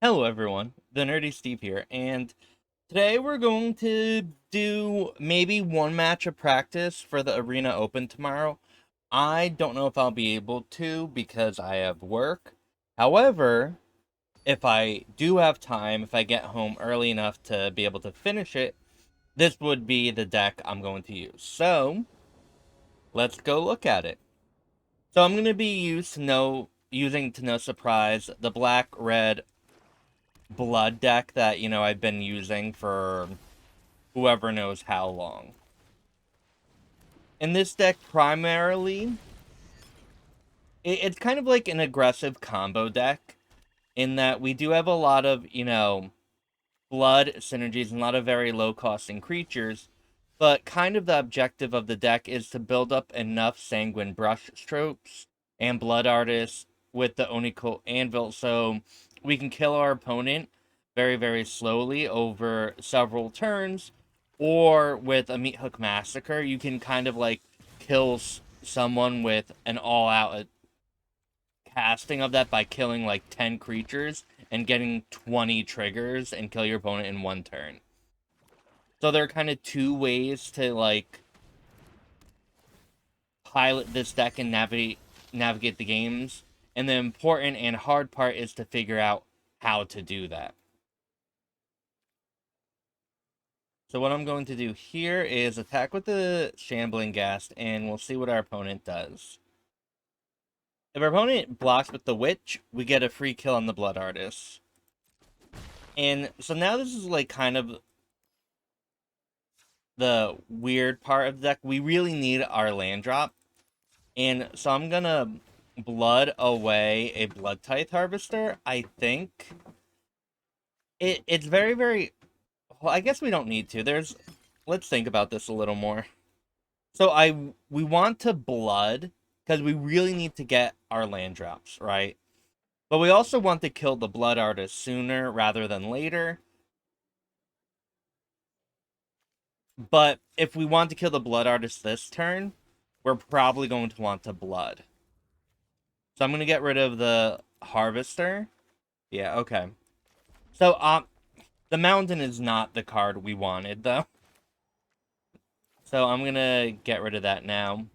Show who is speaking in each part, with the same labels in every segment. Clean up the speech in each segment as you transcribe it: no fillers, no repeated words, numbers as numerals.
Speaker 1: Hello everyone, the Nerdy Steve here, and today we're going to do maybe one match of practice for the Arena Open tomorrow. I don't know if I'll be able to because I have work. However, if I do have time, if I get home early enough to be able to finish it, this would be the deck I'm going to use. So, let's go look at it. So I'm going to be using to no surprise the black-red blood deck that, I've been using for whoever knows how long. In this deck, primarily, it's kind of like an aggressive combo deck in that we do have a lot of, blood synergies and a lot of very low costing creatures, but kind of the objective of the deck is to build up enough Sanguine Brushstrokes and Blood Artists with the Oni-Cult Anvil so we can kill our opponent very, very slowly over several turns, or with a Meathook Massacre, you can kind of like kill someone with an all-out casting of that by killing like 10 creatures and getting 20 triggers and kill your opponent in one turn. So there are kind of two ways to like pilot this deck and navigate the games. And the important and hard part is to figure out how to do that. So what I'm going to do here is attack with the Shambling Ghast, and we'll see what our opponent does. If our opponent blocks with the Witch, we get a free kill on the Blood Artist. And so now this is like kind of the weird part of the deck. We really need our land drop. And so I'm gonna blood away a Bloodtithe Harvester. I think it's very, very well, I guess we don't need to. Let's think about this a little more. So we want to blood because we really need to get our land drops, right? But we also want to kill the Blood Artist sooner rather than later. But if we want to kill the Blood Artist this turn, we're probably going to want to blood. So I'm going to get rid of the Harvester. Yeah, okay. So, the Mountain is not the card we wanted, though. So I'm going to get rid of that now.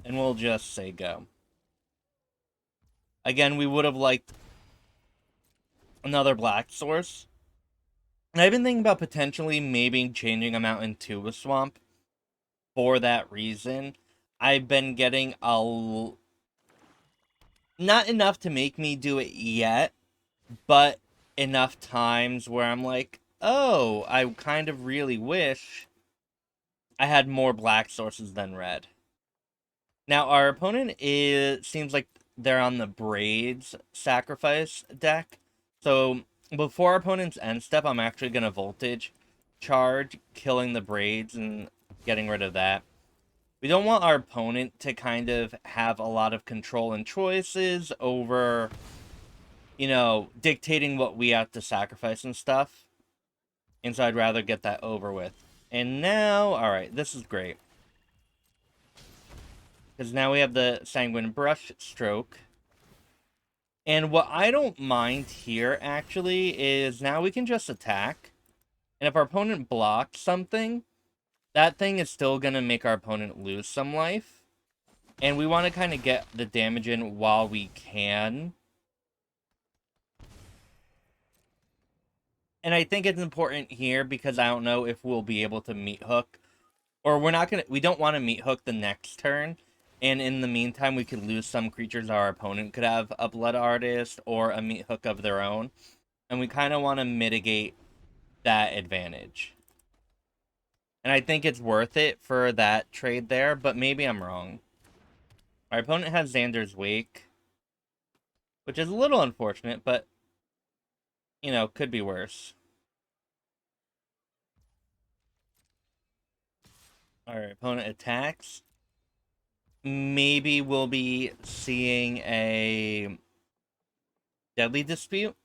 Speaker 1: And we'll just say go. Again, we would have liked another black source. And I've been thinking about potentially maybe changing a mountain to a swamp for that reason. I've been getting not enough to make me do it yet, but enough times where I'm like, oh, I kind of really wish I had more black sources than red. Now, our opponent seems like they're on the Braids Sacrifice deck. So, before our opponent's end step, I'm actually going to Voltage Charge, killing the Braids and getting rid of that. We don't want our opponent to kind of have a lot of control and choices over, dictating what we have to sacrifice and stuff. And so I'd rather get that over with. And now, alright, this is great. Because now we have the Sanguine Brushstroke. And what I don't mind here, actually, is now we can just attack. And if our opponent blocks something, that thing is still going to make our opponent lose some life. And we want to kind of get the damage in while we can. And I think it's important here because I don't know if we'll be able to Meathook. Or we don't want to Meathook the next turn. And in the meantime, we could lose some creatures our opponent could have a Blood Artist or a Meathook of their own. And we kind of want to mitigate that advantage. And I think it's worth it for that trade there, but maybe I'm wrong. Our opponent has Xander's Wake, which is a little unfortunate, but, could be worse. Our opponent attacks. Maybe we'll be seeing a Deadly Dispute.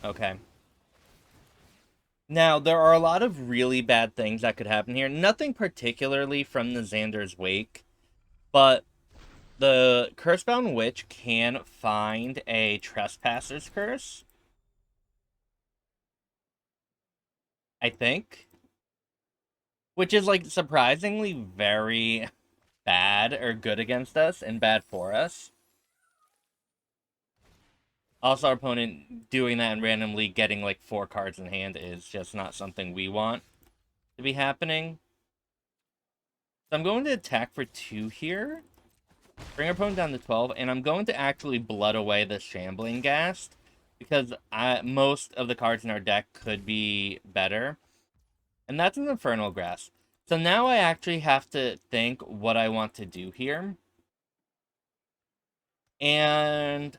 Speaker 1: Okay. Now, there are a lot of really bad things that could happen here. Nothing particularly from the Xander's Wake, but the Cursebound Witch can find a Trespasser's Curse, I think. Which is, like, surprisingly very bad or good against us and bad for us. Also, our opponent doing that and randomly getting, like, 4 cards in hand is just not something we want to be happening. So I'm going to attack for 2 here. Bring our opponent down to 12, and I'm going to actually blood away the Shambling Ghast, because most of the cards in our deck could be better. And that's an Infernal Grasp. So now I actually have to think what I want to do here. And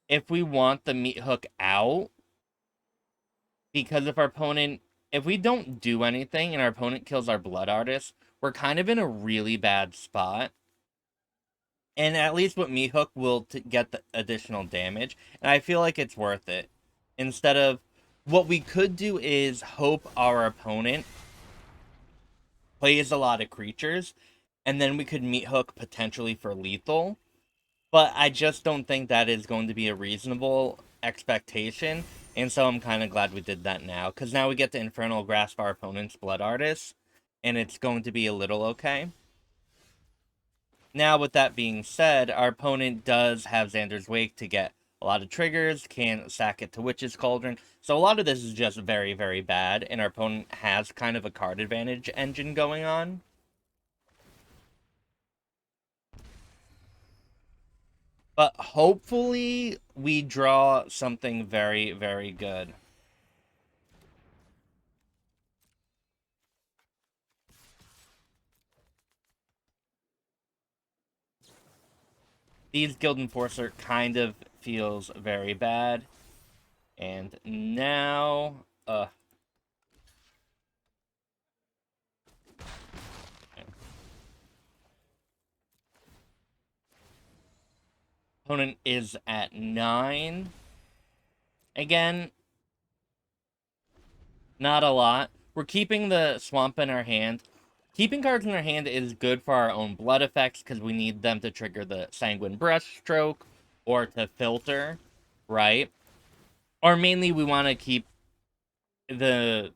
Speaker 1: if we want the Meathook out, because if we don't do anything and our opponent kills our Blood Artist, we're kind of in a really bad spot. And at least with Meathook, we'll get the additional damage. And I feel like it's worth it. Instead of... What we could do is hope our opponent plays a lot of creatures, and then we could Meathook potentially for lethal. But I just don't think that is going to be a reasonable expectation. And so I'm kind of glad we did that now. Because now we get to Infernal Grasp our opponent's Blood Artist. And it's going to be a little okay. Now, with that being said, our opponent does have Xander's Wake to get a lot of triggers, can sack it to Witch's Cauldron. So a lot of this is just very, very bad, and our opponent has kind of a card advantage engine going on. But hopefully we draw something very, very good. These Guild Enforcer kind of feels very bad. And now... Opponent is at 9. Again, not a lot. We're keeping the Swamp in our hand. Keeping cards in our hand is good for our own blood effects, because we need them to trigger the Sanguine Brushstroke, or to filter, right? Or mainly we want to keep... The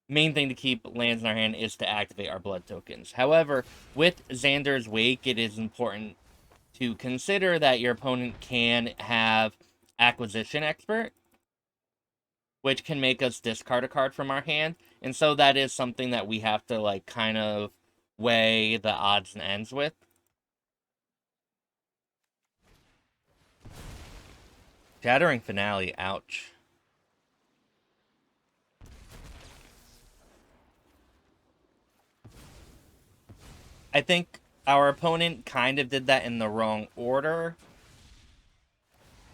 Speaker 1: main thing to keep lands in our hand is to activate our blood tokens. However, with Xander's Wake, it is important to consider that your opponent can have Acquisition Expert, which can make us discard a card from our hand. And so that is something that we have to, like, kind of weigh the odds and ends with. Shattering Finale, ouch. I think our opponent kind of did that in the wrong order.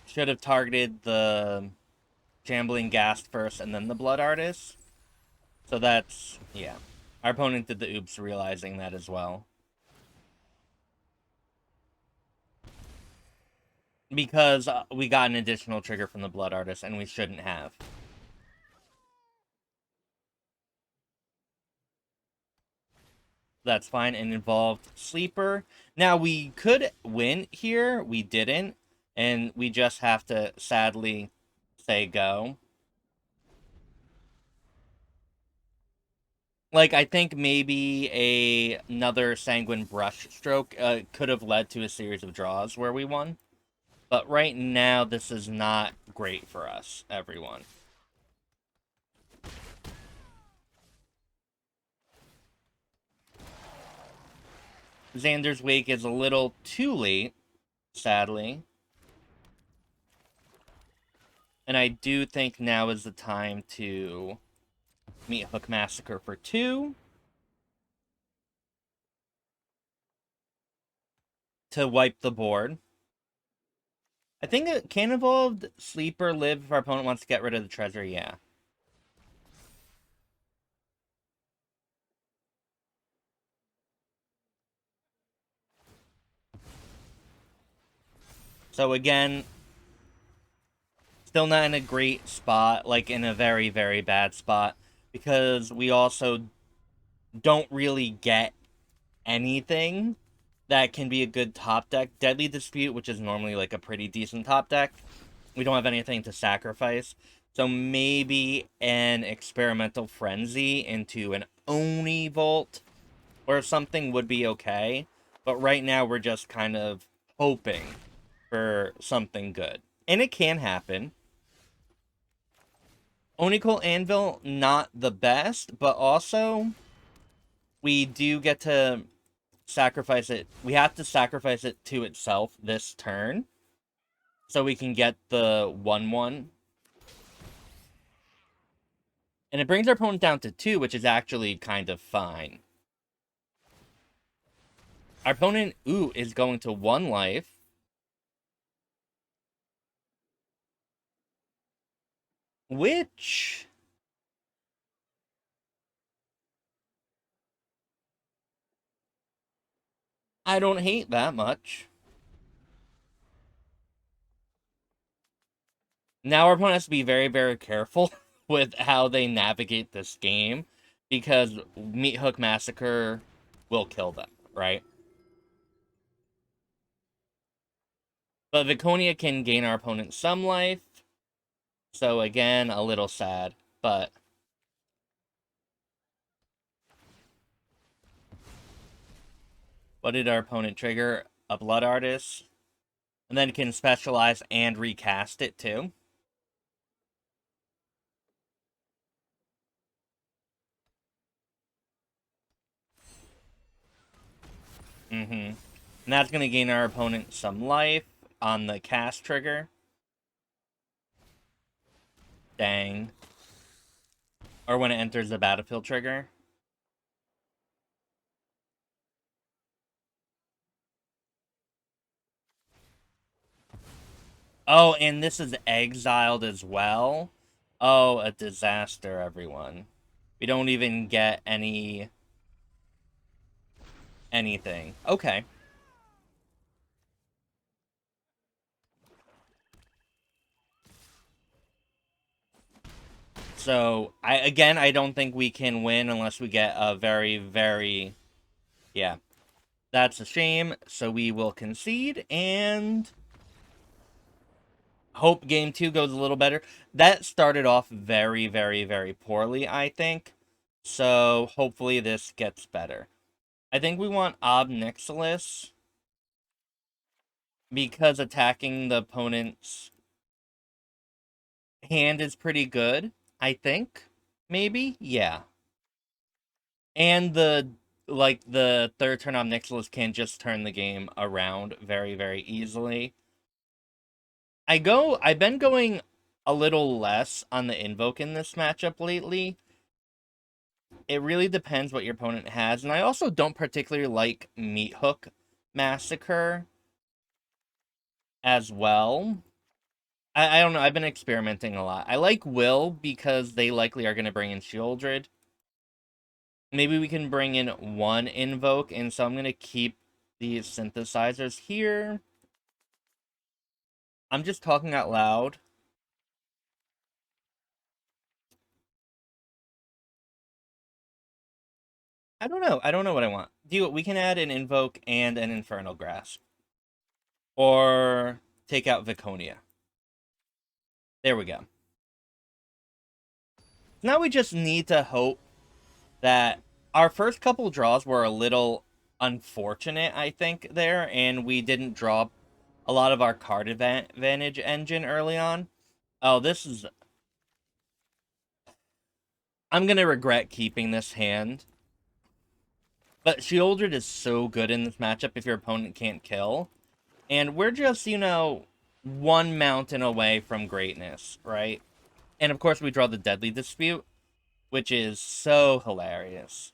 Speaker 1: Should have targeted the Shambling Ghast first and then the Blood Artist. So that's, yeah. Our opponent did the oops realizing that as well. Because we got an additional trigger from the Blood Artist, and we shouldn't have. That's fine, and involved Sleeper. Now, we could win here. We didn't. And we just have to, sadly, say go. Like, I think maybe another Sanguine Brushstroke could have led to a series of draws where we won. But right now, this is not great for us, everyone. Xander's Wake is a little too late, sadly. And I do think now is the time to Meathook Massacre for 2. To wipe the board. I think it can evolve Sleeper live if our opponent wants to get rid of the treasure, yeah. So again, still not in a great spot, like in a very, very bad spot, because we also don't really get anything that can be a good top deck. Deadly Dispute, which is normally like a pretty decent top deck, we don't have anything to sacrifice. So maybe an Experimental Frenzy into an Oni Volt or something would be okay. But right now we're just kind of hoping for something good. And it can happen. Oni-Cult Anvil, not the best, but also we do get to sacrifice it. We have to sacrifice it to itself this turn so we can get the 1/1. And it brings our opponent down to 2, which is actually kind of fine. Our opponent, is going to 1 life. Which... I don't hate that much. Now our opponent has to be very, very careful with how they navigate this game, because Meathook Massacre will kill them, right? But Viconia can gain our opponent some life, so again, a little sad, but... What did our opponent trigger? A Blood Artist. And then can specialize and recast it, too. And that's going to gain our opponent some life on the cast trigger. Dang. Or when it enters the battlefield trigger. Oh, and this is exiled as well. Oh, a disaster, everyone. We don't even get anything. Okay. So, I don't think we can win unless we get a very, very... Yeah. That's a shame, so we will concede, and... hope game 2 goes a little better. That started off very, very, very poorly, I think. So, hopefully this gets better. I think we want Ob Nixilis, because attacking the opponent's hand is pretty good, I think. Maybe? Yeah. And the third turn on Nixilis can just turn the game around very, very easily. I've been going a little less on the Invoke in this matchup lately. It really depends what your opponent has, and I also don't particularly like Meathook Massacre as well. I don't know, I've been experimenting a lot. I like Will because they likely are going to bring in Sheoldred. Maybe we can bring in 1 Invoke, and so I'm going to keep these synthesizers here. I'm just talking out loud. I don't know. I don't know what I want. We can add an Invoke and an Infernal Grasp. Or take out Viconia. There we go. Now we just need to hope that our first couple draws were a little unfortunate, I think, there, and we didn't draw a lot of our card advantage engine early on. Oh, this is... I'm going to regret keeping this hand. But Sheoldred is so good in this matchup if your opponent can't kill. And we're just, 1 mountain away from greatness, right? And of course we draw the Deadly Dispute, which is so hilarious.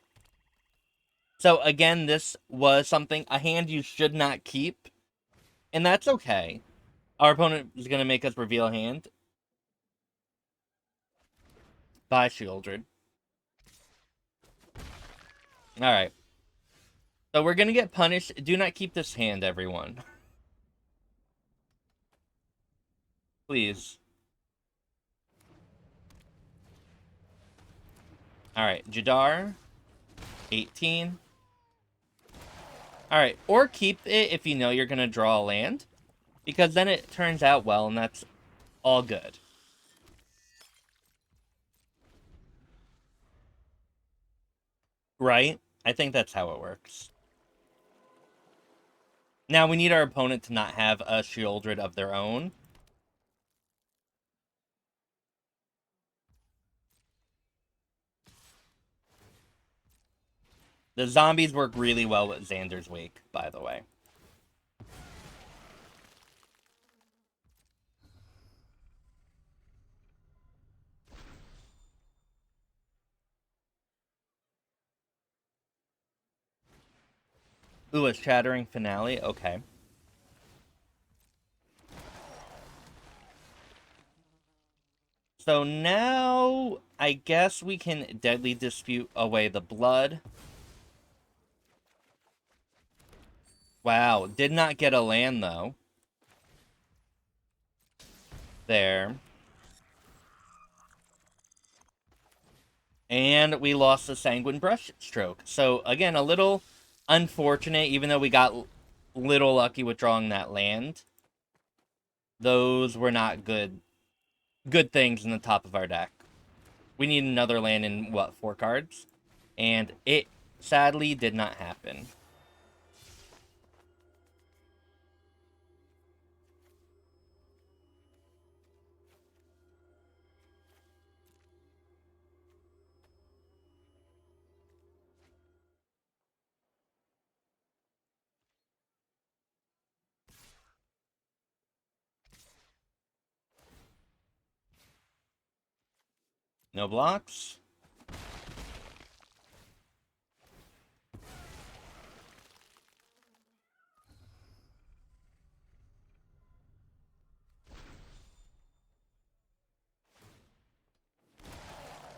Speaker 1: So again, this was a hand you should not keep. And that's okay. Our opponent is going to make us reveal a hand. Bye, Sheoldred. Alright. So we're going to get punished. Do not keep this hand, everyone. Please. Alright, Jadar, 18. Alright, or keep it if you know you're going to draw a land, because then it turns out well, and that's all good. Right? I think that's how it works. Now, we need our opponent to not have a Sheoldred of their own. The zombies work really well with Xander's Wake, by the way. Ooh, a Shattering Finale? Okay. So now, I guess we can Deadly Dispute away the blood. Wow, did not get a land, though. There. And we lost the Sanguine Brushstroke. So, again, a little unfortunate, even though we got little lucky with drawing that land. Those were not good things in the top of our deck. We need another land in, what, 4 cards? And it, sadly, did not happen. No blocks.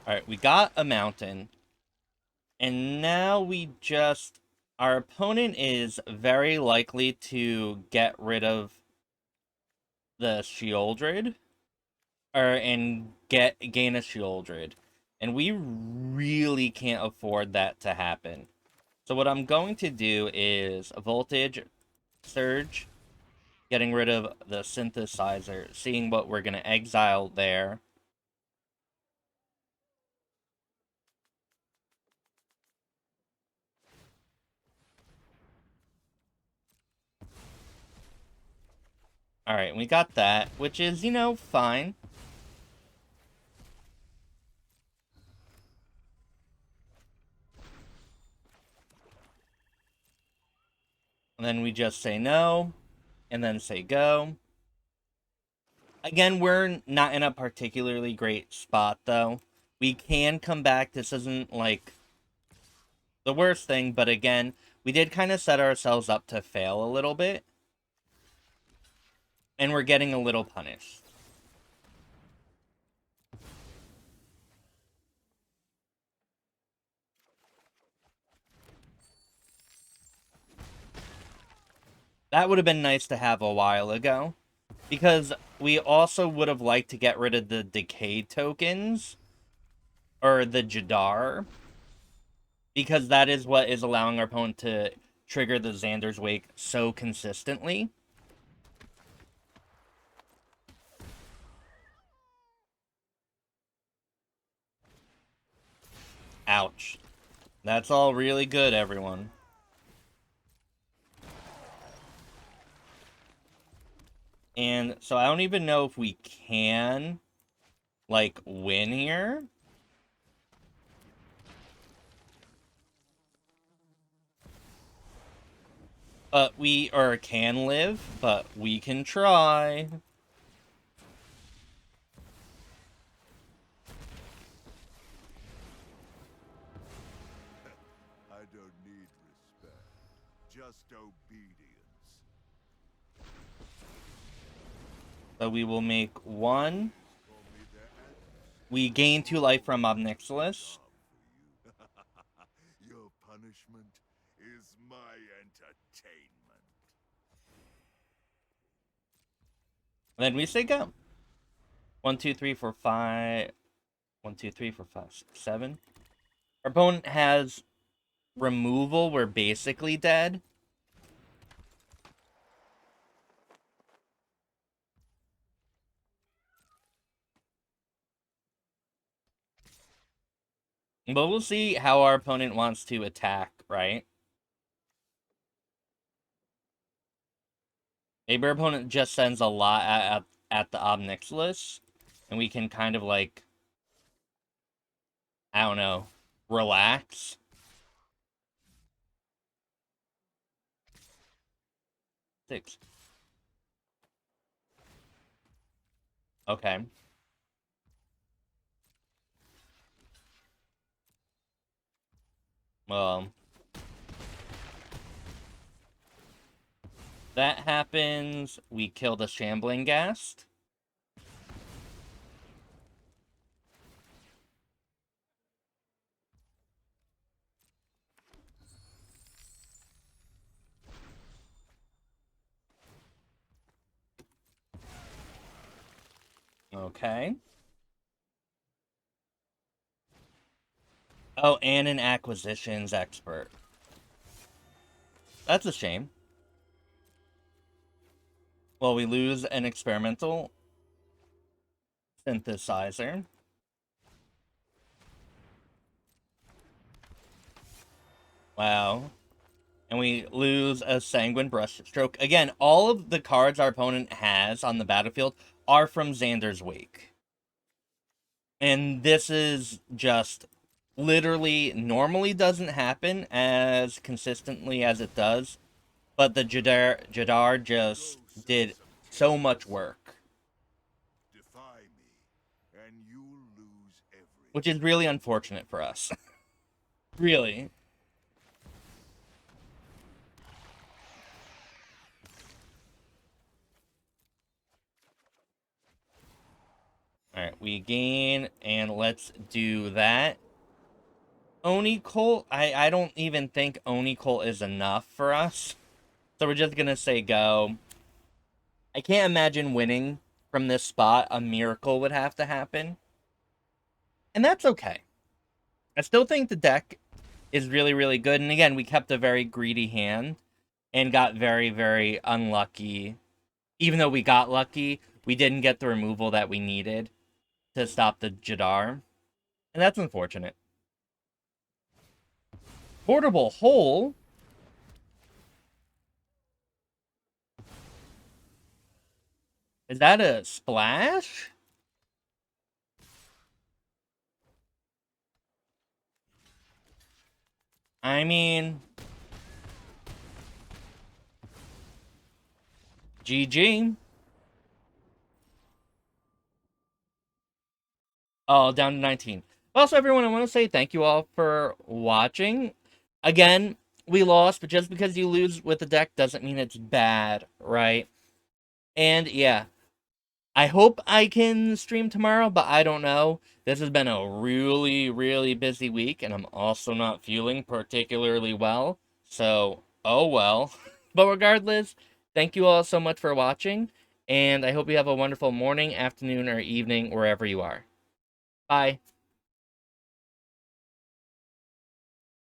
Speaker 1: Alright, we got a mountain. And now we just... Our opponent is very likely to get rid of the Sheoldred. And gain a Sheoldred. And we really can't afford that to happen. So what I'm going to do is Voltage, Surge, getting rid of the Synthesizer, seeing what we're going to exile there. Alright, we got that, which is, you know, fine. And then we just say no, and then say go. Again, we're not in a particularly great spot, though. We can come back. This isn't, like, the worst thing, but again, we did kind of set ourselves up to fail a little bit. And we're getting a little punished. That would have been nice to have a while ago. Because we also would have liked to get rid of the Decay tokens. Or the Jadar. Because that is what is allowing our opponent to trigger the Xander's Wake so consistently. Ouch. That's all really good, everyone. And so I don't even know if we can, like, win here. But or can live, but we can try.
Speaker 2: I don't need respect, just obedience.
Speaker 1: So we will make 1. We gain 2 life from Obnixilis.
Speaker 2: Your punishment is my entertainment.
Speaker 1: And then we say go. 1, 2, 3, 4, 5. 1, 2, 3, 4, 5, 6, 7. Our opponent has removal. We're basically dead. But we'll see how our opponent wants to attack, right? Maybe our opponent just sends a lot at the Ob Nixilis, and we can kind of like, I don't know, relax. Six. Okay. Well, that happens. We kill the Shambling Ghast. Okay. Oh, and an acquisitions expert. That's a shame. Well, we lose an experimental synthesizer. Wow. And we lose a Sanguine Brushstroke. Again, all of the cards our opponent has on the battlefield are from Xander's Wake. And this is just literally normally doesn't happen as consistently as it does. But the Jadar just did so much work.
Speaker 2: Defy me, and you'll lose everything.
Speaker 1: Which is really unfortunate for us. Really. Alright, we gain, and let's do that. Oni-Cult, I don't even think Oni-Cult is enough for us. So we're just gonna say go. I can't imagine winning from this spot. A miracle would have to happen. And that's okay. I still think the deck is really, really good. And again, we kept a very greedy hand and got very, very unlucky. Even though we got lucky, we didn't get the removal that we needed to stop the Jadar. And that's unfortunate. Portable Hole? Is that a splash? I mean... GG. Oh, down to 19. Also, everyone, I want to say thank you all for watching. Again, we lost, but just because you lose with the deck doesn't mean it's bad, right? And yeah, I hope I can stream tomorrow, but I don't know. This has been a really, really busy week, and I'm also not feeling particularly well. So, oh well. But regardless, thank you all so much for watching, and I hope you have a wonderful morning, afternoon, or evening, wherever you are. Bye.